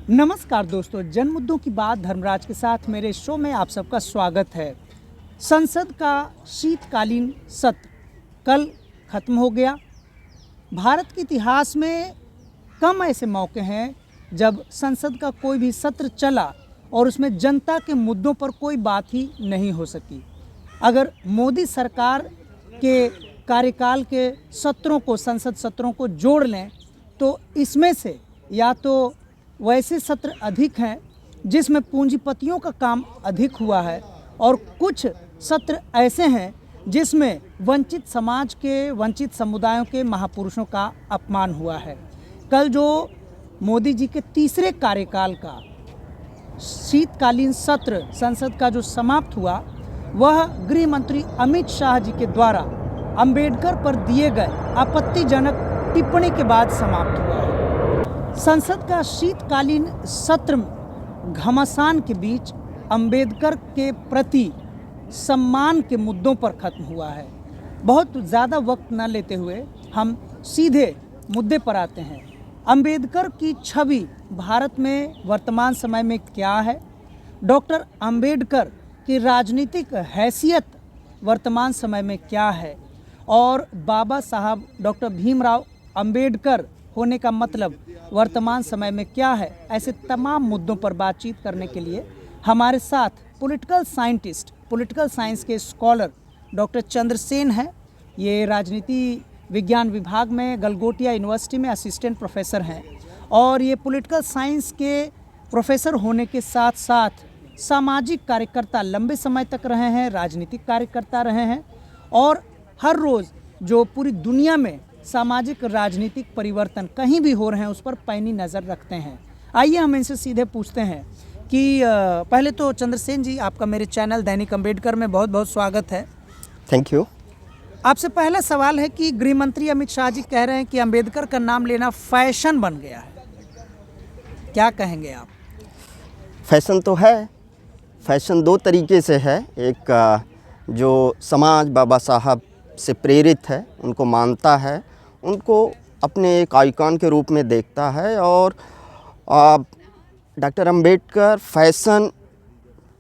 नमस्कार दोस्तों, जन मुद्दों की बात धर्मराज के साथ मेरे शो में आप सबका स्वागत है। संसद का शीतकालीन सत्र कल खत्म हो गया। भारत के इतिहास में कम ऐसे मौके हैं जब संसद का कोई भी सत्र चला और उसमें जनता के मुद्दों पर कोई बात ही नहीं हो सकी। अगर मोदी सरकार के कार्यकाल के सत्रों को, संसद सत्रों को जोड़ लें तो इसमें से या तो वैसे सत्र अधिक हैं जिसमें पूंजीपतियों का काम अधिक हुआ है और कुछ सत्र ऐसे हैं जिसमें वंचित समाज के, वंचित समुदायों के महापुरुषों का अपमान हुआ है। कल जो मोदी जी के तीसरे कार्यकाल का शीतकालीन सत्र संसद का जो समाप्त हुआ, वह गृह मंत्री अमित शाह जी के द्वारा अंबेडकर पर दिए गए आपत्तिजनक टिप्पणी के बाद समाप्त हुआ है। संसद का शीतकालीन सत्र घमासान के बीच अंबेडकर के प्रति सम्मान के मुद्दों पर खत्म हुआ है। बहुत ज़्यादा वक्त न लेते हुए हम सीधे मुद्दे पर आते हैं। अंबेडकर की छवि भारत में वर्तमान समय में क्या है? डॉक्टर अंबेडकर की राजनीतिक हैसियत वर्तमान समय में क्या है? और बाबा साहब डॉक्टर भीमराव अंबेडकर होने का मतलब वर्तमान समय में क्या है? ऐसे तमाम मुद्दों पर बातचीत करने के लिए हमारे साथ पॉलिटिकल साइंटिस्ट, पॉलिटिकल साइंस के स्कॉलर डॉक्टर चंद्रसेन हैं। ये राजनीति विज्ञान विभाग में गलगोटिया यूनिवर्सिटी में असिस्टेंट प्रोफेसर हैं और ये पॉलिटिकल साइंस के प्रोफेसर होने के साथ साथ सामाजिक कार्यकर्ता लंबे समय तक रहे हैं, राजनीतिक कार्यकर्ता रहे हैं और हर रोज़ जो पूरी दुनिया में सामाजिक राजनीतिक परिवर्तन कहीं भी हो रहे हैं उस पर पैनी नज़र रखते हैं। आइए हम इनसे सीधे पूछते हैं कि पहले तो चंद्रसेन जी, आपका मेरे चैनल दैनिक अंबेडकर में बहुत बहुत स्वागत है। Thank you. आपसे पहला सवाल है कि गृह मंत्री अमित शाह जी कह रहे हैं कि अंबेडकर का नाम लेना फैशन बन गया है, क्या कहेंगे आप? फैशन तो है। फैशन दो तरीके से है। एक जो समाज बाबा साहब से प्रेरित है, उनको मानता है, उनको अपने एक आइकॉन के रूप में देखता है और डॉक्टर अंबेडकर फैशन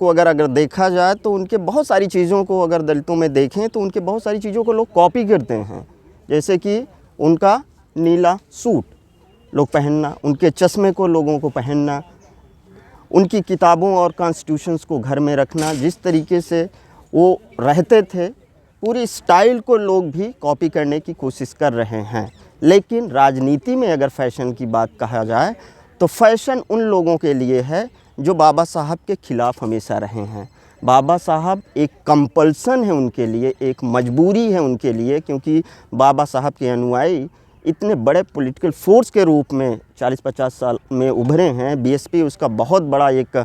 को अगर देखा जाए तो उनके बहुत सारी चीज़ों को अगर दलितों में देखें तो उनके बहुत सारी चीज़ों को लोग कॉपी करते हैं। जैसे कि उनका नीला सूट लोग पहनना, उनके चश्मे को लोगों को पहनना, उनकी किताबों और कॉन्स्टिट्यूशंस को घर में रखना, जिस तरीके से वो रहते थे, पूरी स्टाइल को लोग भी कॉपी करने की कोशिश कर रहे हैं। लेकिन राजनीति में अगर फैशन की बात कहा जाए तो फैशन उन लोगों के लिए है जो बाबा साहब के ख़िलाफ़ हमेशा रहे हैं। बाबा साहब एक कंपल्सन है उनके लिए, एक मजबूरी है उनके लिए, क्योंकि बाबा साहब के अनुयायी इतने बड़े पॉलिटिकल फोर्स के रूप में 40-50 साल में उभरे हैं। बीएसपी उसका बहुत बड़ा एक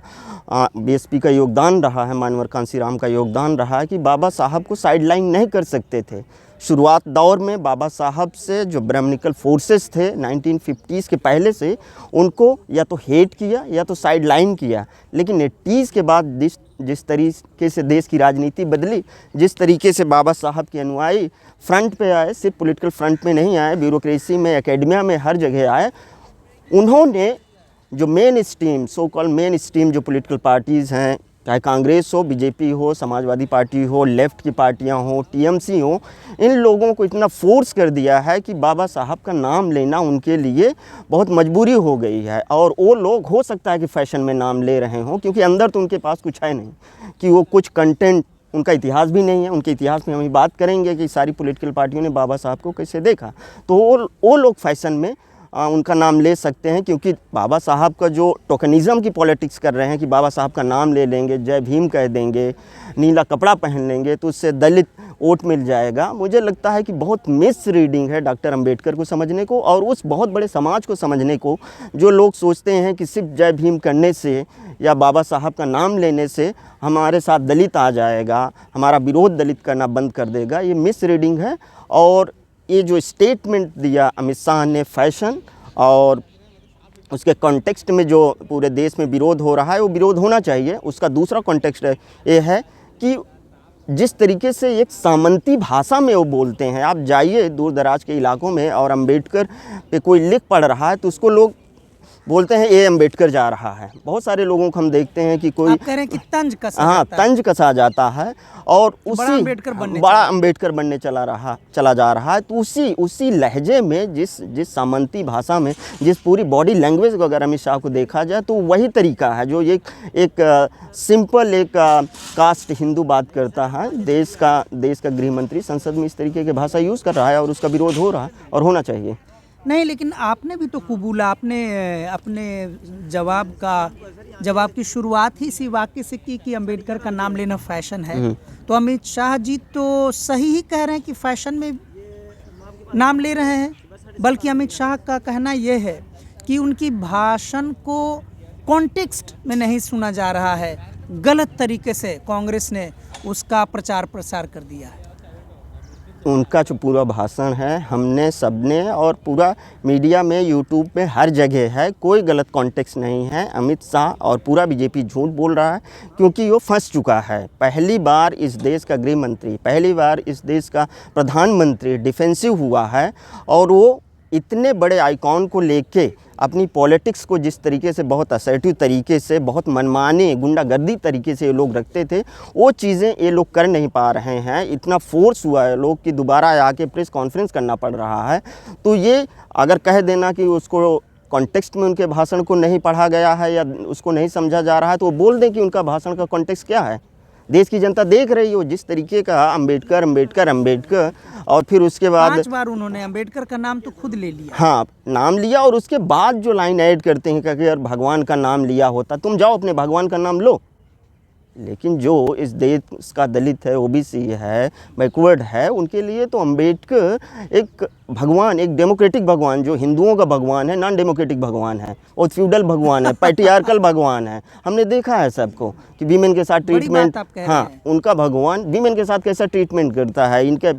बीएसपी का योगदान रहा है, मानवर कांसीराम का योगदान रहा है कि बाबा साहब को साइडलाइन नहीं कर सकते थे। शुरुआत दौर में बाबा साहब से जो ब्राह्मणिकल फोर्सेस थे 1950s के पहले से, उनको या तो हेट किया या तो साइडलाइन किया। लेकिन 80s के बाद जिस तरीके से देश की राजनीति बदली, जिस तरीके से बाबा साहब के अनुयायी फ्रंट पे आए, सिर्फ पॉलिटिकल फ्रंट में नहीं आए, ब्यूरोक्रेसी में, एकेडमिया में, हर जगह आए, उन्होंने जो main stream, so called main stream जो पॉलिटिकल पार्टीज़ हैं, चाहे कांग्रेस हो, बीजेपी हो, समाजवादी पार्टी हो, लेफ़्ट की पार्टियां हो, टीएमसी हो, इन लोगों को इतना फोर्स कर दिया है कि बाबा साहब का नाम लेना उनके लिए बहुत मजबूरी हो गई है। और वो लोग हो सकता है कि फ़ैशन में नाम ले रहे हों, क्योंकि अंदर तो उनके पास कुछ है नहीं, कि वो कुछ कंटेंट, उनका इतिहास भी नहीं है। उनके इतिहास में हम बात करेंगे कि सारी पॉलिटिकल पार्टियों ने बाबा साहब को कैसे देखा, तो वो लोग फ़ैशन में उनका नाम ले सकते हैं, क्योंकि बाबा साहब का जो टोकनिज़म की पॉलिटिक्स कर रहे हैं कि बाबा साहब का नाम ले लेंगे, जय भीम कह देंगे, नीला कपड़ा पहन लेंगे तो उससे दलित वोट मिल जाएगा। मुझे लगता है कि बहुत मिस रीडिंग है डॉक्टर अंबेडकर को समझने को और उस बहुत बड़े समाज को समझने को, जो लोग सोचते हैं कि सिर्फ जय भीम करने से या बाबा साहब का नाम लेने से हमारे साथ दलित आ जाएगा, हमारा विरोध दलित करना बंद कर देगा। ये मिस रीडिंग है। और ये जो स्टेटमेंट दिया अमित शाह ने फैशन, और उसके कॉन्टेक्स्ट में जो पूरे देश में विरोध हो रहा है, वो विरोध होना चाहिए। उसका दूसरा कॉन्टेक्स्ट ये है कि जिस तरीके से एक सामंती भाषा में वो बोलते हैं, आप जाइए दूर दराज के इलाकों में और अंबेडकर पे कोई लिख पढ़ रहा है तो उसको लोग बोलते हैं ये अम्बेडकर जा रहा है। बहुत सारे लोगों को हम देखते हैं कि कोई, आप कह रहे हैं कि तंज कसा हाँ, जाता है। तंज कसा जाता है और बड़ा अम्बेडकर बनने चला जा रहा है। तो उसी लहजे में, जिस सामंती भाषा में, जिस पूरी बॉडी लैंग्वेज को अगर अमित शाह को देखा जाए तो वही तरीका है जो एक सिंपल एक कास्ट हिंदू बात करता है। देश का गृह मंत्री संसद में इस तरीके की भाषा यूज़ कर रहा है और उसका विरोध हो रहा है और होना चाहिए। नहीं, लेकिन आपने भी तो कबूला, आपने अपने जवाब की शुरुआत ही इसी वाक्य से की कि अंबेडकर का नाम लेना फैशन है। तो अमित शाह जी तो सही ही कह रहे हैं कि फैशन में नाम ले रहे हैं, बल्कि अमित शाह का कहना यह है कि उनकी भाषण को कॉन्टेक्स्ट में नहीं सुना जा रहा है, गलत तरीके से कांग्रेस ने उसका प्रचार प्रसार कर दिया है। उनका जो पूरा भाषण है, हमने सबने और पूरा मीडिया में, यूट्यूब पे हर जगह है, कोई गलत कॉन्टेक्स्ट नहीं है। अमित शाह और पूरा बीजेपी झूठ बोल रहा है क्योंकि वो फंस चुका है। पहली बार इस देश का गृह मंत्री, पहली बार इस देश का प्रधानमंत्री डिफेंसिव हुआ है और वो इतने बड़े आइकॉन को लेके अपनी पॉलिटिक्स को जिस तरीके से बहुत असर्टिव तरीके से, बहुत मनमाने गुंडागर्दी तरीके से ये लोग रखते थे, वो चीज़ें ये लोग कर नहीं पा रहे हैं। इतना फोर्स हुआ है लोग कि दोबारा आके प्रेस कॉन्फ्रेंस करना पड़ रहा है। तो ये अगर कह देना कि उसको कॉन्टेक्स्ट में उनके भाषण को नहीं पढ़ा गया है या उसको नहीं समझा जा रहा है, तो वो बोल दें कि उनका भाषण का कॉन्टेक्स्ट क्या है। देश की जनता देख रही हो जिस तरीके का अम्बेडकर और फिर उसके बाद 5 बार उन्होंने अम्बेडकर का नाम तो खुद ले लिया। हाँ, नाम लिया और उसके बाद जो लाइन ऐड करते हैं कि अगर भगवान का नाम लिया होता, तुम जाओ अपने भगवान का नाम लो। लेकिन जो इस देश का दलित है, ओबीसी है, बैकवर्ड है, उनके लिए तो अम्बेडकर एक भगवान, एक डेमोक्रेटिक भगवान, जो हिंदुओं का भगवान है, नॉन डेमोक्रेटिक भगवान है और फ्यूडल भगवान है, पैट्रियार्कल भगवान है। हमने देखा है सबको कि वीमेन के साथ ट्रीटमेंट, हाँ, उनका भगवान वीमेन के साथ कैसा ट्रीटमेंट करता है। इनके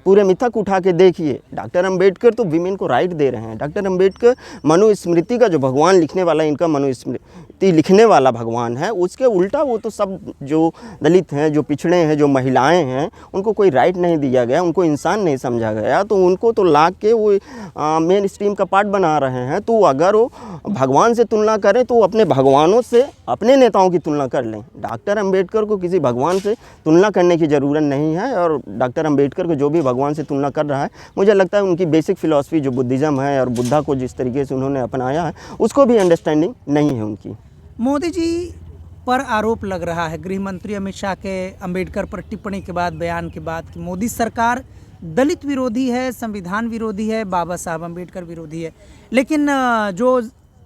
पूरे मिथक उठा के देखिए। डॉक्टर अम्बेडकर तो वीमेन को राइट दे रहे हैं। डॉक्टर अम्बेडकर मनुस्मृति का जो भगवान लिखने वाला, इनका मनुस्मृति लिखने वाला भगवान है, उसके उल्टा वो तो सब जो दलित हैं, जो पिछड़े हैं, जो महिलाएं हैं, उनको कोई राइट नहीं दिया गया, उनको इंसान नहीं समझा गया। तो उनको तो ला के वो मेन स्ट्रीम का पार्ट बना रहे हैं। तो अगर वो भगवान से तुलना करें तो अपने भगवानों से अपने नेताओं की तुलना कर लें। डॉक्टर अम्बेडकर को किसी भगवान से तुलना करने की ज़रूरत नहीं है और डॉक्टर अम्बेडकर को जो भी भगवान से तुलना कर रहा है, मुझे लगता है उनकी बेसिक फ़िलॉसफी जो बुद्धिज़्म है और बुद्धा को जिस तरीके से उन्होंने अपनाया है, उसको भी अंडरस्टैंडिंग नहीं है उनकी। मोदी जी पर आरोप लग रहा है, गृह मंत्री अमित शाह के अम्बेडकर पर टिप्पणी के बाद, बयान के बाद, कि मोदी सरकार दलित विरोधी है, संविधान विरोधी है, बाबा साहब अम्बेडकर विरोधी है। लेकिन जो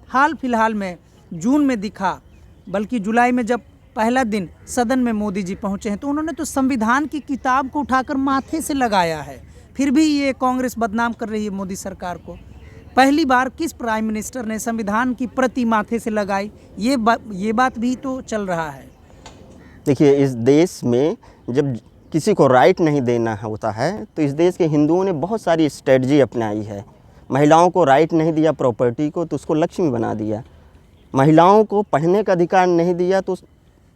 हाल फिलहाल में जून में दिखा, बल्कि जुलाई में जब पहला दिन सदन में मोदी जी पहुंचे हैं, तो उन्होंने तो संविधान की किताब को उठाकर माथे से लगाया है। फिर भी ये कांग्रेस बदनाम कर रही है मोदी सरकार को। पहली बार किस प्राइम मिनिस्टर ने संविधान की प्रति माथे से लगाई, ये बात भी तो चल रहा है। देखिए, इस देश में जब किसी को राइट नहीं देना होता है तो इस देश के हिंदुओं ने बहुत सारी स्ट्रेटजी अपनाई है। महिलाओं को राइट नहीं दिया प्रॉपर्टी को, तो उसको लक्ष्मी बना दिया। महिलाओं को पढ़ने का अधिकार नहीं दिया तो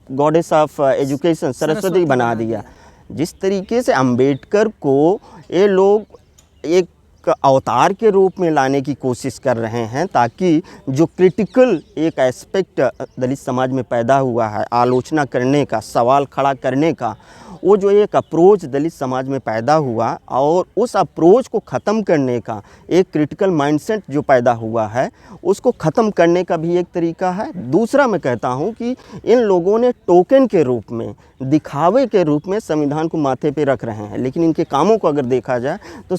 गॉडेस ऑफ एजुकेशन, सरस्वती बना दिया। जिस तरीके से अंबेडकर को ये लोग एक अवतार के रूप में लाने की कोशिश कर रहे हैं, ताकि जो क्रिटिकल एक एस्पेक्ट दलित समाज में पैदा हुआ है, आलोचना करने का, सवाल खड़ा करने का, वो जो एक अप्रोच दलित समाज में पैदा हुआ और उस अप्रोच को ख़त्म करने का एक क्रिटिकल माइंडसेट जो पैदा हुआ है, उसको ख़त्म करने का भी एक तरीका है। दूसरा मैं कहता हूँ कि इन लोगों ने टोकन के रूप में, दिखावे के रूप में संविधान को माथे पे रख रहे हैं, लेकिन इनके कामों को अगर देखा जाए तो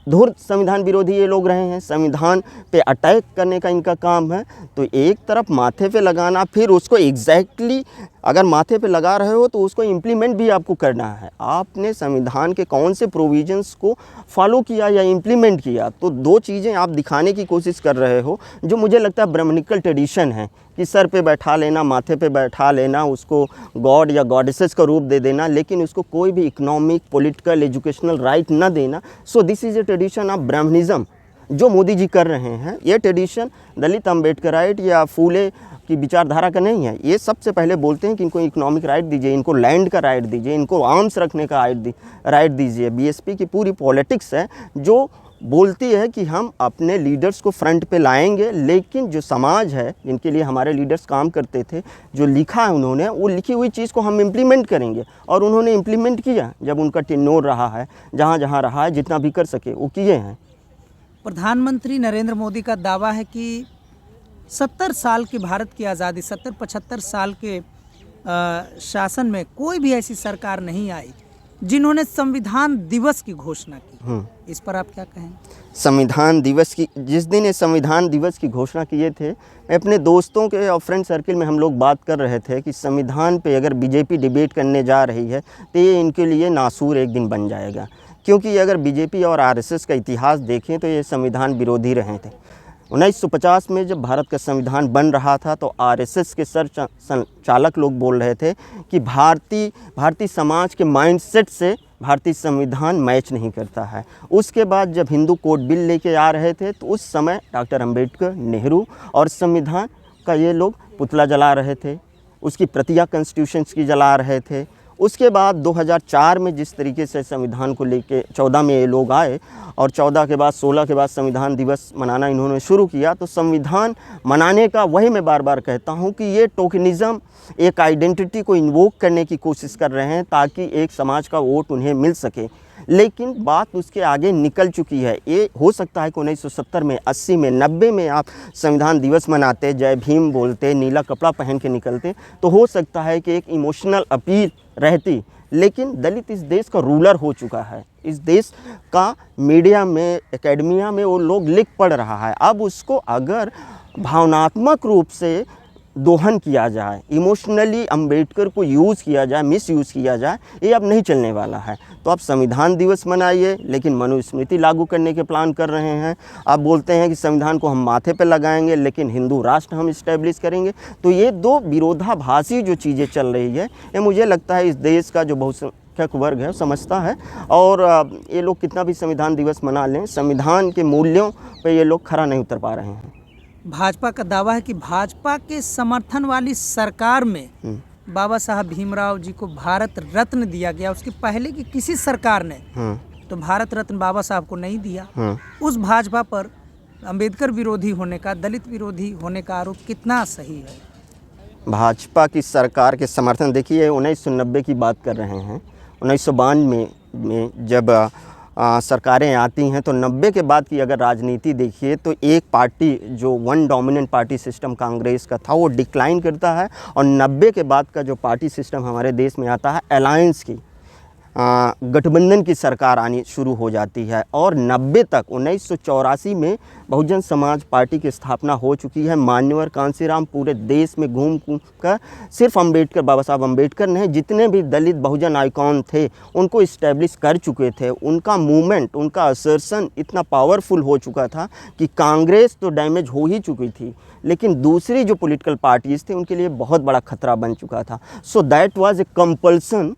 धुर संविधान विरोधी ये लोग रहे हैं। संविधान पे अटैक करने का इनका काम है। तो एक तरफ माथे पे लगाना, फिर उसको एग्जैक्टली अगर माथे पे लगा रहे हो तो उसको इम्प्लीमेंट भी आपको करना है। आपने संविधान के कौन से प्रोविजंस को फॉलो किया या इम्प्लीमेंट किया, तो दो चीज़ें आप दिखाने की कोशिश कर रहे हो, जो मुझे लगता है ब्राह्मणिकल ट्रेडिशन है कि सर पे बैठा लेना, माथे पे बैठा लेना, उसको गॉड या गॉडेसेस का रूप दे देना, लेकिन उसको कोई भी इकोनॉमिक, पॉलिटिकल, एजुकेशनल राइट न देना। So this is a tradition of Brahminism जो मोदी जी कर रहे हैं। ये ट्रेडिशन दलित अम्बेडकराइट या फूले की विचारधारा का नहीं है। ये सबसे पहले बोलते हैं कि इनको इकोनॉमिक राइट दीजिए, इनको लैंड का राइट दीजिए, इनको आर्म्स रखने का राइट दीजिए। बीएसपी की पूरी पॉलिटिक्स है जो बोलती है कि हम अपने लीडर्स को फ्रंट पे लाएंगे, लेकिन जो समाज है जिनके लिए हमारे लीडर्स काम करते थे, जो लिखा है उन्होंने, वो लिखी हुई चीज़ को हम इम्प्लीमेंट करेंगे। और उन्होंने इम्प्लीमेंट किया। जब उनका टेन्योर रहा है, जहाँ जहाँ रहा है, जितना भी कर सके वो किए हैं। प्रधानमंत्री नरेंद्र मोदी का दावा है कि 70 साल की भारत की आज़ादी, 70-75 साल के शासन में कोई भी ऐसी सरकार नहीं आई जिन्होंने संविधान दिवस की घोषणा की। इस पर आप क्या कहें? संविधान दिवस की, जिस दिन ये संविधान दिवस की घोषणा किए थे, मैं अपने दोस्तों के और फ्रेंड सर्किल में हम लोग बात कर रहे थे कि संविधान पे अगर बीजेपी डिबेट करने जा रही है तो ये इनके लिए नासूर एक दिन बन जाएगा। क्योंकि अगर बीजेपी और आरएसएस का इतिहास देखें तो ये संविधान विरोधी रहे थे। 1950 में जब भारत का संविधान बन रहा था तो आरएसएस के संचालक लोग बोल रहे थे कि भारतीय समाज के माइंडसेट से भारतीय संविधान मैच नहीं करता है। उसके बाद जब हिंदू कोड बिल लेके आ रहे थे तो उस समय डॉक्टर अंबेडकर, नेहरू और संविधान का ये लोग पुतला जला रहे थे, उसकी प्रतियां कॉन्स्टिट्यूशन की जला रहे थे। उसके बाद 2004 में जिस तरीके से संविधान को लेके 14 में ये लोग आए और 14 के बाद 16 के बाद संविधान दिवस मनाना इन्होंने शुरू किया, तो संविधान मनाने का वही मैं बार बार कहता हूँ कि ये टोकनिज़म, एक आइडेंटिटी को इन्वोक करने की कोशिश कर रहे हैं ताकि एक समाज का वोट उन्हें मिल सके। लेकिन बात उसके आगे निकल चुकी है। ये हो सकता है कि 1970 में, 80 में, 90 में आप संविधान दिवस मनाते, जय भीम बोलते, नीला कपड़ा पहन के निकलते, तो हो सकता है कि एक इमोशनल अपील रहती। लेकिन दलित इस देश का रूलर हो चुका है। इस देश का मीडिया में, एकेडमिया में वो लोग लिख पढ़ रहा है। अब उसको अगर भावनात्मक रूप से दोहन किया जाए, इमोशनली अंबेडकर को यूज़ किया जाए, मिस यूज़ किया जाए, ये अब नहीं चलने वाला है। तो आप संविधान दिवस मनाइए, लेकिन मनुस्मृति लागू करने के प्लान कर रहे हैं। आप बोलते हैं कि संविधान को हम माथे पे लगाएंगे, लेकिन हिंदू राष्ट्र हम इस्टेब्लिश करेंगे। तो ये दो विरोधाभासी जो चीज़ें चल रही है, ये मुझे लगता है इस देश का जो बहुसंख्यक वर्ग है समझता है। और ये लोग कितना भी संविधान दिवस मना लें, संविधान के मूल्यों पर ये लोग खरा नहीं उतर पा रहे हैं। भाजपा का दावा है कि भाजपा के समर्थन वाली सरकार में बाबा साहब भीमराव जी को भारत रत्न दिया गया, उसके पहले की किसी सरकार ने तो भारत रत्न बाबा साहब को नहीं दिया। उस भाजपा पर अंबेडकर विरोधी होने का, दलित विरोधी होने का आरोप कितना सही है? भाजपा की सरकार के समर्थन, देखिए 1990 की बात कर रहे हैं। 1992 में जब सरकारें आती हैं तो 90 के बाद की अगर राजनीति देखिए तो एक पार्टी जो one dominant party system Congress का था वो डिक्लाइन करता है, और 90 के बाद का जो पार्टी सिस्टम हमारे देश में आता है, अलायंस की, गठबंधन की सरकार आनी शुरू हो जाती है। और 90 तक, 1984 में बहुजन समाज पार्टी की स्थापना हो चुकी है। मान्यवर कांसीराम पूरे देश में घूम कर सिर्फ अंबेडकर, बाबा साहब अंबेडकर ने जितने भी दलित बहुजन आइकॉन थे उनको इस्टेब्लिश कर चुके थे। उनका मूवमेंट, उनका असर्शन इतना पावरफुल हो चुका था कि कांग्रेस तो डैमेज हो ही चुकी थी, लेकिन दूसरी जो पॉलिटिकल पार्टीज़ थे उनके लिए बहुत बड़ा खतरा बन चुका था। So that was a compulsion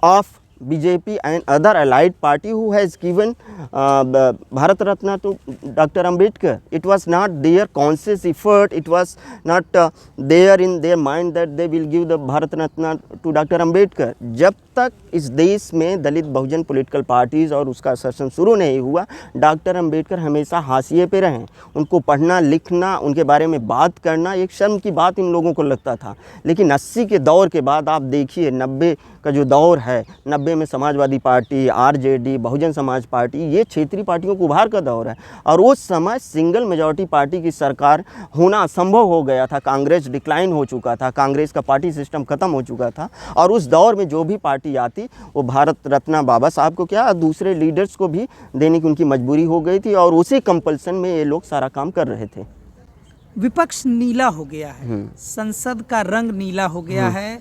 of BJP and other allied party who has given Bharat Ratna to Dr. Ambedkar. It was not their conscious effort, it was not there in their mind that they will give the Bharat Ratna to Dr. Ambedkar. जब तक इस देश में दलित बहुजन political parties और उसका शासन शुरू नहीं हुआ, डॉक्टर अंबेडकर हमेशा हाशिए पे रहे। उनको पढ़ना, लिखना, उनके बारे में बात करना एक शर्म की बात इन लोगों को लगता था। लेकिन 80 के दौर के बाद आप देखिए, 90 का जो दौर है, 90 में Samajwadi party, RJD, Bahujan Samaj party, ये क्षेत्रीय पार्टियों को उभार का दौर है। और उस समय सिंगल मेजॉरिटी पार्टी की सरकार होना असंभव हो गया था। कांग्रेस डिक्लाइन हो चुका था, कांग्रेस का पार्टी सिस्टम ख़त्म हो चुका था। और उस दौर में जो भी पार्टी आती वो भारत रत्न बाबा साहब को क्या, दूसरे लीडर्स को भी देने की उनकी मजबूरी हो गई थी, और उसी कंपल्सन में ये लोग सारा काम कर रहे थे। विपक्ष नीला हो गया है, संसद का रंग नीला हो गया है।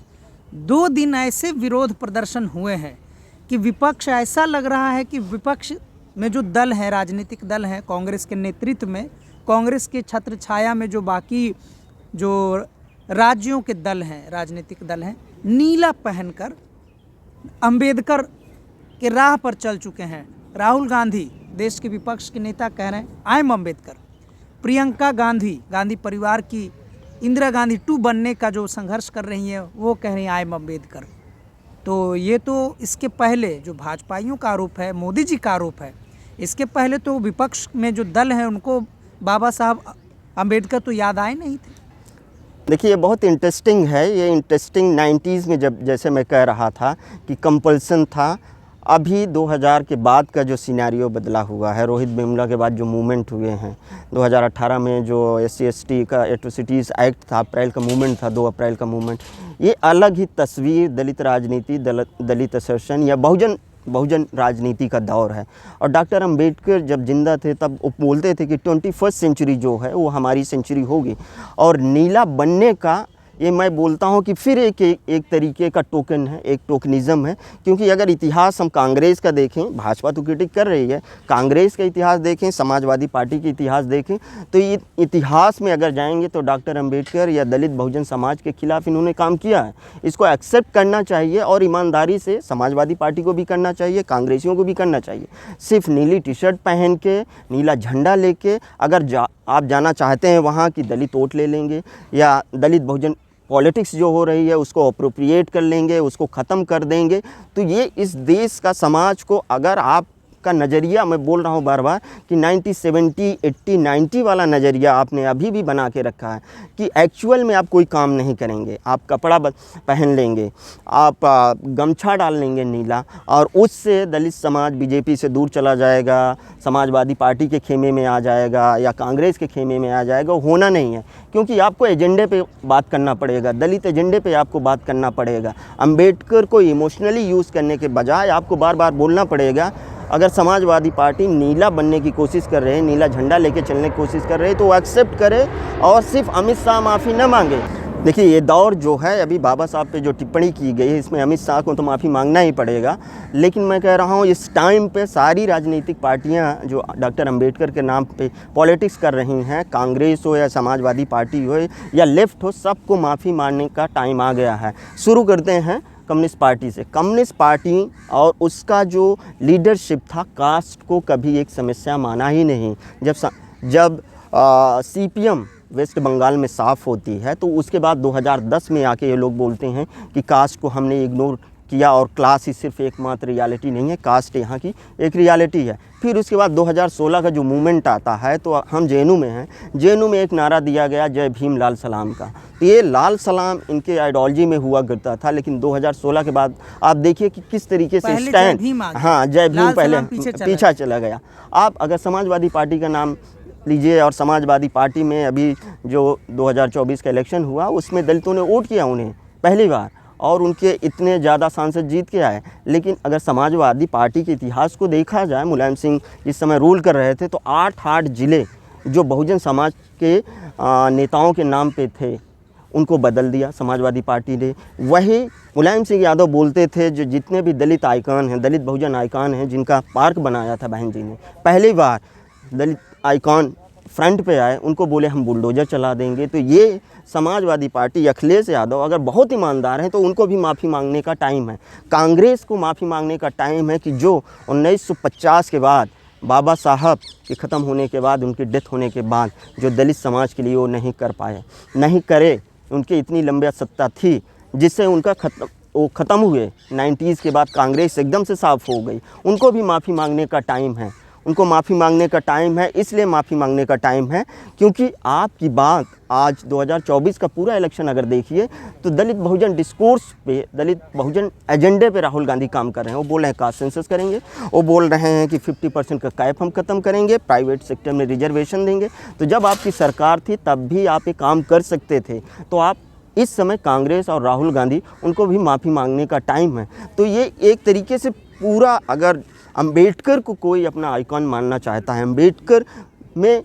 2 दिन ऐसे विरोध प्रदर्शन हुए हैं कि विपक्ष, ऐसा लग रहा है कि विपक्ष में जो दल हैं, राजनीतिक दल हैं, कांग्रेस के नेतृत्व में, कांग्रेस के छत्र छाया में जो बाकी जो राज्यों के दल हैं, राजनीतिक दल हैं, नीला पहनकर अंबेडकर के राह पर चल चुके हैं। राहुल गांधी, देश के विपक्ष के नेता, कह रहे हैं आई एम अम्बेडकर। प्रियंका गांधी, गांधी परिवार की इंदिरा गांधी 2 बनने का जो संघर्ष कर रही हैं, वो कह रही हैं आई एम अम्बेडकर। तो ये तो इसके पहले जो भाजपाइयों का आरोप है, मोदी जी का आरोप है इसके पहले तो विपक्ष में जो दल है उनको बाबा साहब अम्बेडकर तो याद आए नहीं थे। देखिए, ये बहुत इंटरेस्टिंग है। ये इंटरेस्टिंग 90s में जब, जैसे मैं कह रहा था कि कंपल्सन था, अभी 2000 के बाद का जो सिनेरियो बदला हुआ है, रोहित वेमुला के बाद जो मूवमेंट हुए हैं, 2018 में जो SC/ST का एट्रोसिटीज़ एक्ट था, अप्रैल का मूवमेंट था, 2 अप्रैल का मूवमेंट, ये अलग ही तस्वीर दलित राजनीति, दलित असर्शन या बहुजन राजनीति का दौर है। और डॉक्टर अंबेडकर जब जिंदा थे तब वो बोलते थे कि 21st सेंचुरी जो है वो हमारी सेंचुरी होगी। और नीला बनने का ये मैं बोलता हूँ कि फिर एक तरीके का टोकन है, एक टोकनिज़म है। क्योंकि अगर इतिहास हम कांग्रेस का देखें, भाजपा तो क्रिटिक कर रही है, कांग्रेस का इतिहास देखें, समाजवादी पार्टी का इतिहास देखें, तो ये इतिहास में अगर जाएंगे तो डॉक्टर अंबेडकर या दलित बहुजन समाज के खिलाफ इन्होंने काम किया है। इसको एक्सेप्ट करना चाहिए और ईमानदारी से समाजवादी पार्टी को भी करना चाहिए, कांग्रेसियों को भी करना चाहिए। सिर्फ नीली टी शर्ट पहन के, नीला झंडा लेके अगर आप जाना चाहते हैं वहाँ कि दलित वोट ले लेंगे या दलित बहुजन पॉलिटिक्स जो हो रही है उसको अप्रोप्रिएट कर लेंगे, उसको ख़त्म कर देंगे, तो ये इस देश का समाज को, अगर आपका नज़रिया, मैं बोल रहा हूँ बार बार कि 90, 70, 80, 90 वाला नज़रिया आपने अभी भी बना के रखा है कि एक्चुअल में आप कोई काम नहीं करेंगे, आप कपड़ा पहन लेंगे, आप गमछा डाल लेंगे नीला, और उससे दलित समाज बीजेपी से दूर चला जाएगा, समाजवादी पार्टी के खेमे में आ जाएगा या कांग्रेस के खेमे में आ जाएगा, वो होना नहीं है। क्योंकि आपको एजेंडे पे बात करना पड़ेगा, दलित एजेंडे पे आपको बात करना पड़ेगा। अंबेडकर को इमोशनली यूज़ करने के बजाय आपको बार बार बोलना पड़ेगा। अगर समाजवादी पार्टी नीला बनने की कोशिश कर रहे हैं, नीला झंडा लेके चलने की कोशिश कर रहे हैं, तो वो एक्सेप्ट करे और सिर्फ अमित शाह माफ़ी न मांगे। देखिए, ये दौर जो है, अभी बाबा साहब पे जो टिप्पणी की गई है, इसमें अमित शाह को तो माफ़ी मांगना ही पड़ेगा। लेकिन मैं कह रहा हूँ इस टाइम पे सारी राजनीतिक पार्टियाँ जो डॉक्टर अंबेडकर के नाम पे पॉलिटिक्स कर रही हैं, कांग्रेस हो या समाजवादी पार्टी हो या लेफ्ट हो, सबको माफ़ी मांगने का टाइम आ गया है। शुरू करते हैं कम्युनिस्ट पार्टी से। कम्युनिस्ट पार्टी और उसका जो लीडरशिप था, कास्ट को कभी एक समस्या माना ही नहीं। जब CPM वेस्ट बंगाल में साफ़ होती है तो उसके बाद 2010 में आके ये लोग बोलते हैं कि कास्ट को हमने इग्नोर किया और क्लास ही सिर्फ एकमात्र रियलिटी नहीं है, कास्ट यहाँ की एक रियलिटी है। फिर उसके बाद 2016 का जो मूवमेंट आता है, तो हम JNU में हैं, JNU में एक नारा दिया गया, जय भीम लाल सलाम का। तो ये लाल सलाम इनके आइडियोलॉजी में हुआ करता था, लेकिन 2016 के बाद आप देखिए कि किस तरीके से स्टैंड, हाँ, जय भीम पहले पीछा चला गया। आप अगर समाजवादी पार्टी का नाम लीजिए, और समाजवादी पार्टी में अभी जो 2024 का इलेक्शन हुआ उसमें दलितों ने वोट किया उन्हें पहली बार, और उनके इतने ज़्यादा सांसद जीत के आए। लेकिन अगर समाजवादी पार्टी के इतिहास को देखा जाए, मुलायम सिंह जिस समय रूल कर रहे थे तो 8 ज़िले जो बहुजन समाज के नेताओं के नाम पे थे उनको बदल दिया समाजवादी पार्टी ने। वही मुलायम सिंह यादव बोलते थे, जो जितने भी दलित आइकॉन हैं, दलित बहुजन आइकॉन हैं, जिनका पार्क बनाया था बहन जी ने, पहली बार दलित आइकॉन फ्रंट पे आए, उनको बोले हम बुलडोजर चला देंगे। तो ये समाजवादी पार्टी, अखिलेश यादव अगर बहुत ईमानदार हैं तो उनको भी माफ़ी मांगने का टाइम है। कांग्रेस को माफ़ी मांगने का टाइम है कि जो 1950 के बाद, बाबा साहब के ख़त्म होने के बाद, उनकी डेथ होने के बाद जो दलित समाज के लिए वो नहीं कर पाए, नहीं करे, उनकी इतनी लंबी सत्ता थी जिससे उनका वो ख़त्म हुए। 90s के बाद कांग्रेस एकदम से साफ़ हो गई। उनको भी माफ़ी मांगने का टाइम है, उनको माफ़ी मांगने का टाइम है। इसलिए माफ़ी मांगने का टाइम है क्योंकि आपकी बात आज 2024 का पूरा इलेक्शन अगर देखिए तो दलित बहुजन डिस्कोर्स पे, दलित बहुजन एजेंडे पे राहुल गांधी काम कर रहे हैं। वो बोल रहे हैं कास्ट सेंसस करेंगे, वो बोल रहे हैं कि 50% का कैप हम ख़त्म करेंगे, प्राइवेट सेक्टर में रिजर्वेशन देंगे। तो जब आपकी सरकार थी तब भी आप ये काम कर सकते थे। तो आप इस समय कांग्रेस और राहुल गांधी, उनको भी माफ़ी मांगने का टाइम है। तो ये एक तरीके से पूरा, अगर अंबेडकर को कोई अपना आइकॉन मानना चाहता है, अंबेडकर में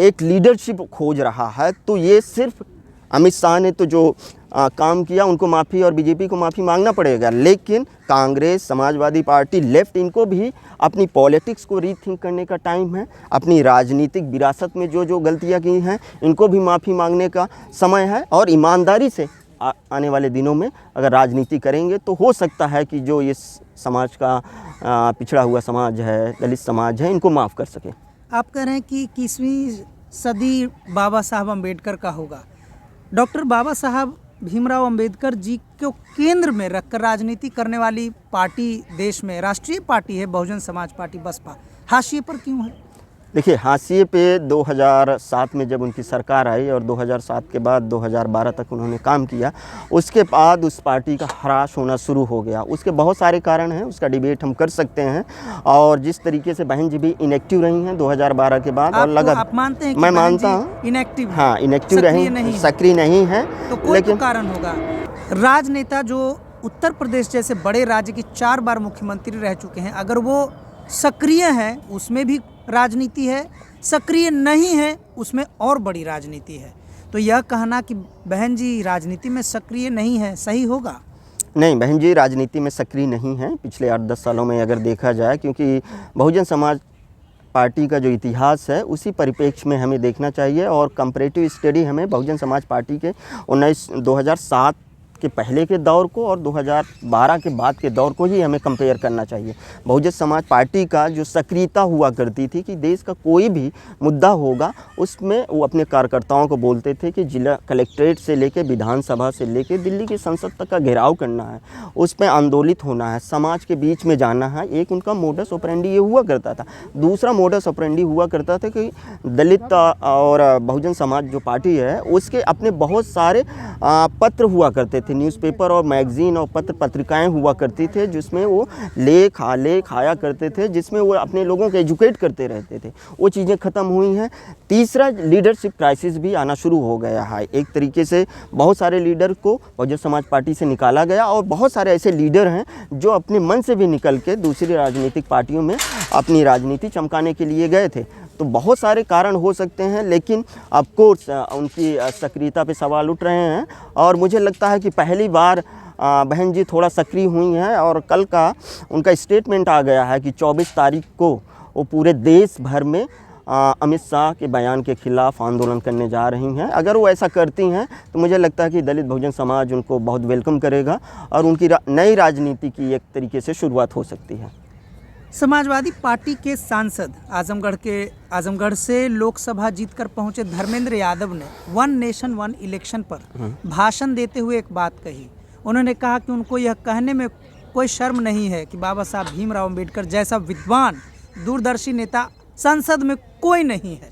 एक लीडरशिप खोज रहा है, तो ये सिर्फ अमित शाह ने तो जो काम किया उनको माफ़ी और बीजेपी को माफ़ी मांगना पड़ेगा। लेकिन कांग्रेस, समाजवादी पार्टी, लेफ्ट, इनको भी अपनी पॉलिटिक्स को रीथिंक करने का टाइम है। अपनी राजनीतिक विरासत में जो जो गलतियां की हैं इनको भी माफ़ी मांगने का समय है। और ईमानदारी से आने वाले दिनों में अगर राजनीति करेंगे तो हो सकता है कि जो ये समाज का पिछड़ा हुआ समाज है, दलित समाज है, इनको माफ़ कर सके। आप कह रहे हैं कि 21वीं सदी बाबा साहब अम्बेडकर का होगा। डॉक्टर बाबा साहब भीमराव अंबेडकर जी को केंद्र में रखकर राजनीति करने वाली पार्टी देश में राष्ट्रीय पार्टी है बहुजन समाज पार्टी, बसपा। हाशिए पर क्यों है? देखिए, हाशिए पे 2007 में जब उनकी सरकार आई और 2007 के बाद 2012 तक उन्होंने काम किया, उसके बाद उस पार्टी का ह्रास होना शुरू हो गया। उसके बहुत सारे कारण हैं, उसका डिबेट हम कर सकते हैं। और जिस तरीके से बहन जी भी इनएक्टिव रही हैं 2012 के बाद और आप मानते हैं कि मैं बहन मानता जी हूँ इनएक्टिव, हाँ, इनएक्टिव रही, सक्रिय नहीं है। तो कोई तो कारण होगा। राजनेता जो उत्तर प्रदेश जैसे बड़े राज्य की 4 बार मुख्यमंत्री रह चुके हैं, अगर वो सक्रिय हैं उसमें भी राजनीति है, सक्रिय नहीं है उसमें और बड़ी राजनीति है। तो यह कहना कि बहन जी राजनीति में सक्रिय नहीं है, सही होगा? नहीं, बहन जी राजनीति में सक्रिय नहीं हैं पिछले 8-10 सालों में अगर देखा जाए, क्योंकि बहुजन समाज पार्टी का जो इतिहास है उसी परिप्रेक्ष्य में हमें देखना चाहिए। और कंपैरेटिव स्टडी हमें बहुजन समाज पार्टी के 2007 के पहले के दौर को और 2012 के बाद के दौर को ही हमें कंपेयर करना चाहिए। बहुजन समाज पार्टी का जो सक्रियता हुआ करती थी कि देश का कोई भी मुद्दा होगा उसमें वो अपने कार्यकर्ताओं को बोलते थे कि जिला कलेक्ट्रेट से लेकर विधानसभा से लेकर दिल्ली की संसद तक का घेराव करना है, उसमें आंदोलित होना है, समाज के बीच में जाना है। एक उनका मोडस ऑपरेंडी ये हुआ करता था। दूसरा मोडस ऑपरेंडी हुआ करता था कि दलित और बहुजन समाज जो पार्टी है उसके अपने बहुत सारे पत्र हुआ करते थे, न्यूज़पेपर और मैगज़ीन और पत्र पत्रिकाएं हुआ करती थे जिसमें वो लेख आलेख आया करते थे, जिसमें वो अपने लोगों को एजुकेट करते रहते थे। वो चीज़ें ख़त्म हुई हैं। तीसरा, लीडरशिप क्राइसिस भी आना शुरू हो गया है। एक तरीके से बहुत सारे लीडर को बहुजन समाज पार्टी से निकाला गया और बहुत सारे ऐसे लीडर हैं जो अपने मन से भी निकल के दूसरी राजनीतिक पार्टियों में अपनी राजनीति चमकाने के लिए गए थे। तो बहुत सारे कारण हो सकते हैं, लेकिन ऑफ कोर्स उनकी सक्रियता पे सवाल उठ रहे हैं। और मुझे लगता है कि पहली बार बहन जी थोड़ा सक्रिय हुई हैं और कल का उनका स्टेटमेंट आ गया है कि 24 तारीख को वो पूरे देश भर में अमित शाह के बयान के खिलाफ आंदोलन करने जा रही हैं। अगर वो ऐसा करती हैं तो मुझे लगता है कि दलित बहुजन समाज उनको बहुत वेलकम करेगा और उनकी नई राजनीति की एक तरीके से शुरुआत हो सकती है। समाजवादी पार्टी के सांसद आजमगढ़ से लोकसभा जीतकर पहुंचे धर्मेंद्र यादव ने वन नेशन वन इलेक्शन पर भाषण देते हुए एक बात कही। उन्होंने कहा कि उनको यह कहने में कोई शर्म नहीं है कि बाबा साहब भीमराव अंबेडकर जैसा विद्वान दूरदर्शी नेता संसद में कोई नहीं है।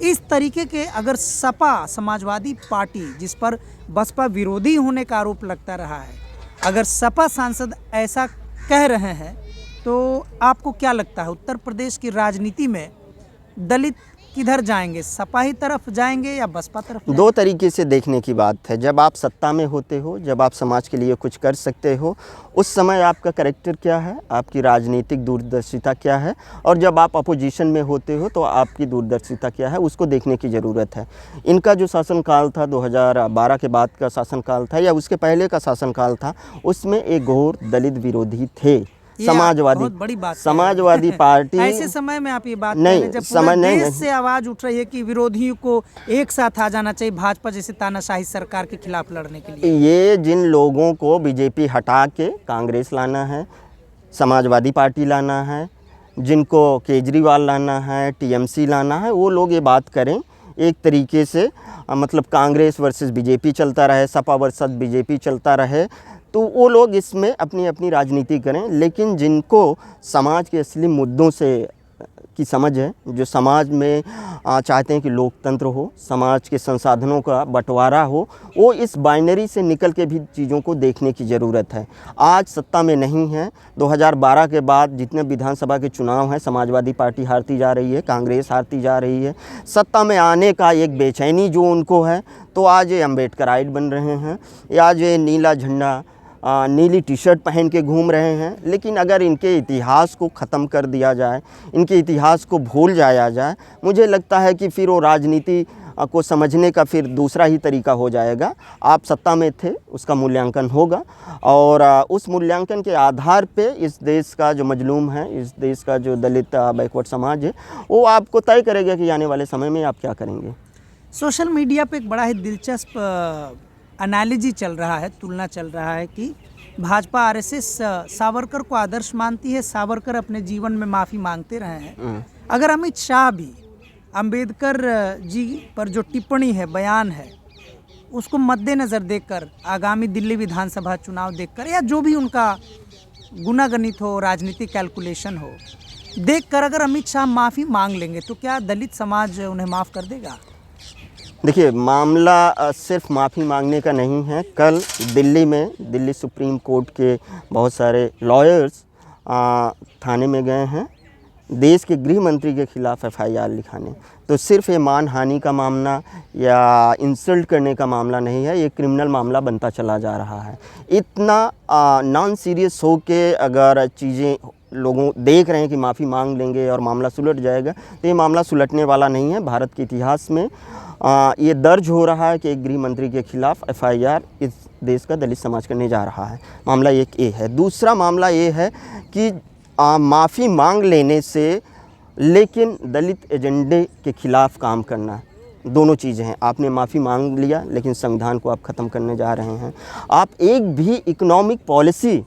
इस तरीके के अगर सपा समाजवादी पार्टी, जिस पर बसपा विरोधी होने का आरोप लगता रहा है, अगर सपा सांसद ऐसा कह रहे हैं तो आपको क्या लगता है उत्तर प्रदेश की राजनीति में दलित किधर जाएंगे? सपा ही तरफ जाएंगे या बसपा तरफ जाएंगे? दो तरीके से देखने की बात है। जब आप सत्ता में होते हो, जब आप समाज के लिए कुछ कर सकते हो, उस समय आपका कैरेक्टर क्या है, आपकी राजनीतिक दूरदर्शिता क्या है, और जब आप अपोजिशन में होते हो तो आपकी दूरदर्शिता क्या है, उसको देखने की ज़रूरत है। इनका जो शासनकाल था 2012 के बाद का शासनकाल था या उसके पहले का शासनकाल था, उसमें एक घोर दलित विरोधी थे। समाजवादी पार्टी ऐसे समय में आप ये बात नहीं, जब पूरा देश से आवाज उठ रही है कि विरोधियों को एक साथ आ जाना चाहिए भाजपा जैसे तानाशाही सरकार के खिलाफ लड़ने के लिए। ये जिन लोगों को बीजेपी हटा के कांग्रेस लाना है, समाजवादी पार्टी लाना है, जिनको केजरीवाल लाना है, टीएमसी लाना है, वो लोग ये बात करें एक तरीके से, मतलब कांग्रेस वर्सेस बीजेपी चलता रहे, सपा वर्सेस बीजेपी चलता रहे, तो वो लोग इसमें अपनी अपनी राजनीति करें। लेकिन जिनको समाज के असली मुद्दों से की समझ है, जो समाज में चाहते हैं कि लोकतंत्र हो, समाज के संसाधनों का बंटवारा हो, वो इस बाइनरी से निकल के भी चीज़ों को देखने की ज़रूरत है। आज सत्ता में नहीं है। 2012 के बाद जितने विधानसभा के चुनाव हैं, समाजवादी पार्टी हारती जा रही है, कांग्रेस हारती जा रही है। सत्ता में आने का एक बेचैनी जो उनको है, तो आज ये अम्बेडकराइट बन रहे हैं, आज ये नीला झंडा नीली टी शर्ट पहन के घूम रहे हैं। लेकिन अगर इनके इतिहास को ख़त्म कर दिया जाए, इनके इतिहास को भूल जाया जाए, मुझे लगता है कि फिर वो राजनीति को समझने का फिर दूसरा ही तरीका हो जाएगा। आप सत्ता में थे, उसका मूल्यांकन होगा और उस मूल्यांकन के आधार पे इस देश का जो मजलूम है, इस देश का जो दलित बैकवर्ड समाज है, वो आपको तय करेगा कि आने वाले समय में आप क्या करेंगे। सोशल मीडिया पे एक बड़ा ही दिलचस्प एनालॉजी चल रहा है, तुलना चल रहा है कि भाजपा आरएसएस सावरकर को आदर्श मानती है, सावरकर अपने जीवन में माफ़ी मांगते रहे हैं। अगर अमित शाह भी अंबेडकर जी पर जो टिप्पणी है, बयान है, उसको मद्देनज़र देखकर आगामी दिल्ली विधानसभा चुनाव देखकर या जो भी उनका गुनागणित हो, राजनीतिक कैलकुलेशन हो, देखकर अगर अमित शाह माफ़ी मांग लेंगे तो क्या दलित समाज उन्हें माफ़ कर देगा? देखिए, मामला सिर्फ माफ़ी मांगने का नहीं है। कल दिल्ली में दिल्ली सुप्रीम कोर्ट के बहुत सारे लॉयर्स थाने में गए हैं देश के गृह मंत्री के खिलाफ एफआईआर लिखाने। तो सिर्फ ये मानहानि का मामला या इंसल्ट करने का मामला नहीं है, ये क्रिमिनल मामला बनता चला जा रहा है। इतना नॉन सीरियस हो के अगर चीज़ें लोगों देख रहे हैं कि माफ़ी मांग लेंगे और मामला सुलट जाएगा, तो ये मामला सुलटने वाला नहीं है। भारत के इतिहास में ये दर्ज हो रहा है कि एक गृह मंत्री के खिलाफ एफआईआर इस देश का दलित समाज करने जा रहा है। मामला एक ये है। दूसरा मामला ये है कि माफ़ी मांग लेने से लेकिन दलित एजेंडे के खिलाफ काम करना, दोनों चीज़ें हैं। आपने माफ़ी मांग लिया लेकिन संविधान को आप ख़त्म करने जा रहे हैं। आप एक भी इकोनॉमिक पॉलिसी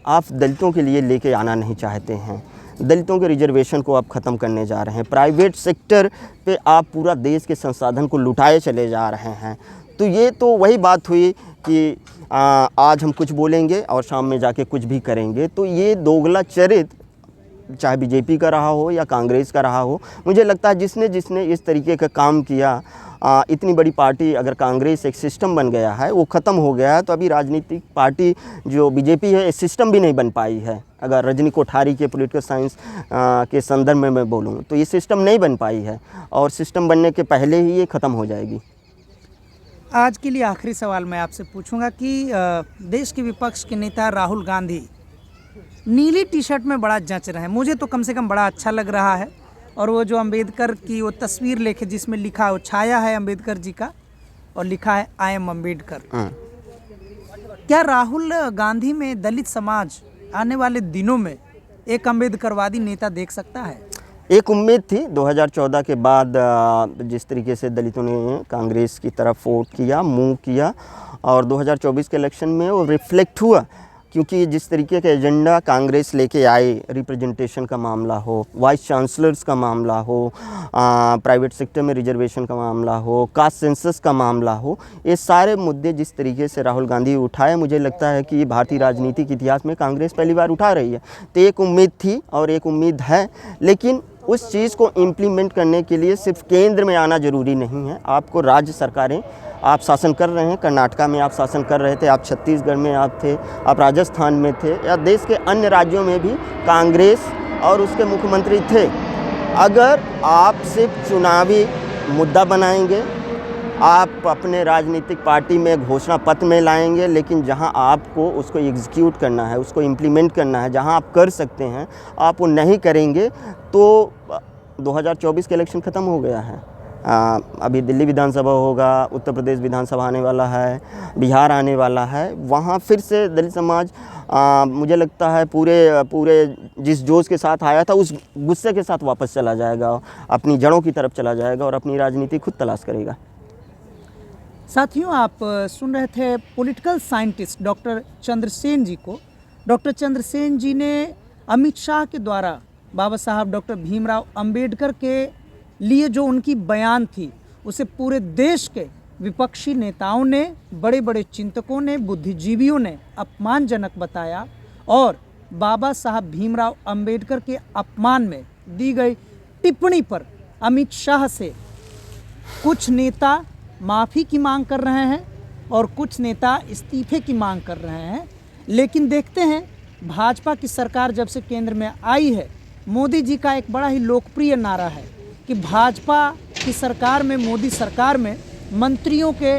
आप दलितों के लिए लेके आना नहीं चाहते हैं। दलितों के रिजर्वेशन को आप ख़त्म करने जा रहे हैं। प्राइवेट सेक्टर पे आप पूरा देश के संसाधन को लुटाए चले जा रहे हैं। तो ये तो वही बात हुई कि आज हम कुछ बोलेंगे और शाम में जाके कुछ भी करेंगे। तो ये दोगला चरित्र चाहे बीजेपी का रहा हो या कांग्रेस का रहा हो, मुझे लगता है जिसने जिसने इस तरीके का काम किया, इतनी बड़ी पार्टी अगर कांग्रेस एक सिस्टम बन गया है, वो ख़त्म हो गया है, तो अभी राजनीतिक पार्टी जो बीजेपी है, सिस्टम भी नहीं बन पाई है। अगर रजनी कोठारी के पॉलिटिकल साइंस के संदर्भ में मैं बोलूँ तो ये सिस्टम नहीं बन पाई है और सिस्टम बनने के पहले ही ये ख़त्म हो जाएगी। आज के लिए आखिरी सवाल मैं आपसे पूछूंगा कि देश के विपक्ष के नेता राहुल गांधी नीली टी शर्ट में बड़ा जच रहे हैं। मुझे तो कम से कम बड़ा अच्छा लग रहा है। और वो जो अंबेडकर की वो तस्वीर लेके जिसमें लिखा, वो छाया है अंबेडकर जी का और लिखा है आई एम अंबेडकर। क्या राहुल गांधी में दलित समाज आने वाले दिनों में एक अंबेडकरवादी नेता देख सकता है? एक उम्मीद थी 2014 के बाद जिस तरीके से दलितों ने कांग्रेस की तरफ वोट किया, मूव किया, और 2024 के इलेक्शन में वो रिफ्लेक्ट हुआ, क्योंकि जिस तरीके का एजेंडा कांग्रेस लेके आई, रिप्रेजेंटेशन का मामला हो, वाइस चांसलर्स का मामला हो, प्राइवेट सेक्टर में रिजर्वेशन का मामला हो, कास्ट सेंसस का मामला हो, ये सारे मुद्दे जिस तरीके से राहुल गांधी उठाए, मुझे लगता है कि भारतीय राजनीतिक इतिहास में कांग्रेस पहली बार उठा रही है। तो एक उम्मीद थी और एक उम्मीद है, लेकिन उस चीज़ को इम्प्लीमेंट करने के लिए सिर्फ केंद्र में आना ज़रूरी नहीं है। आपको राज्य सरकारें, आप शासन कर रहे हैं, कर्नाटका में आप शासन कर रहे थे, आप छत्तीसगढ़ में आप थे, आप राजस्थान में थे, या देश के अन्य राज्यों में भी कांग्रेस और उसके मुख्यमंत्री थे। अगर आप सिर्फ चुनावी मुद्दा बनाएंगे, आप अपने राजनीतिक पार्टी में घोषणा पत्र में लाएंगे, लेकिन जहां आपको उसको एग्जीक्यूट करना है, उसको इम्प्लीमेंट करना है, जहां आप कर सकते हैं, आप वो नहीं करेंगे, तो 2024 का इलेक्शन ख़त्म हो गया है। अभी दिल्ली विधानसभा होगा, उत्तर प्रदेश विधानसभा आने वाला है, बिहार आने वाला है। वहाँ फिर से दलित समाज मुझे लगता है पूरे जिस जोश के साथ आया था, उस गुस्से के साथ वापस चला जाएगा, अपनी जड़ों की तरफ चला जाएगा और अपनी राजनीति खुद तलाश करेगा। साथियों, आप सुन रहे थे पॉलिटिकल साइंटिस्ट डॉक्टर चंद्रसेन जी को। डॉक्टर चंद्रसेन जी ने अमित शाह के द्वारा बाबा साहब डॉक्टर भीमराव अंबेडकर के लिए जो उनकी बयान थी, उसे पूरे देश के विपक्षी नेताओं ने, बड़े बड़े चिंतकों ने, बुद्धिजीवियों ने अपमानजनक बताया और बाबा साहब भीमराव अंबेडकर के अपमान में दी गई टिप्पणी पर अमित शाह से कुछ नेता माफ़ी की मांग कर रहे हैं और कुछ नेता इस्तीफे की मांग कर रहे हैं। लेकिन देखते हैं, भाजपा की सरकार जब से केंद्र में आई है, मोदी जी का एक बड़ा ही लोकप्रिय नारा है कि भाजपा की सरकार में, मोदी सरकार में मंत्रियों के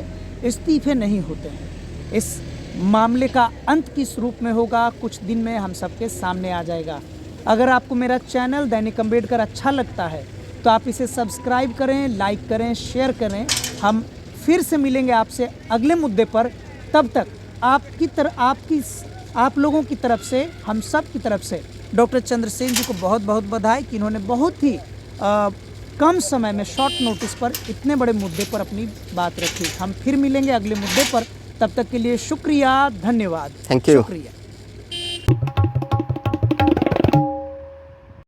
इस्तीफे नहीं होते हैं। इस मामले का अंत किस रूप में होगा, कुछ दिन में हम सबके सामने आ जाएगा। अगर आपको मेरा चैनल दैनिक अंबेडकर अच्छा लगता है तो आप इसे सब्सक्राइब करें, लाइक करें, शेयर करें। हम फिर से मिलेंगे आपसे अगले मुद्दे पर। तब तक आप लोगों की तरफ से, हम सब की तरफ से डॉक्टर चंद्रसेन जी को बहुत बहुत बधाई कि इन्होंने बहुत ही कम समय में, शॉर्ट नोटिस पर इतने बड़े मुद्दे पर अपनी बात रखी। हम फिर मिलेंगे अगले मुद्दे पर। तब तक के लिए शुक्रिया, धन्यवाद। Thank you. शुक्रिया।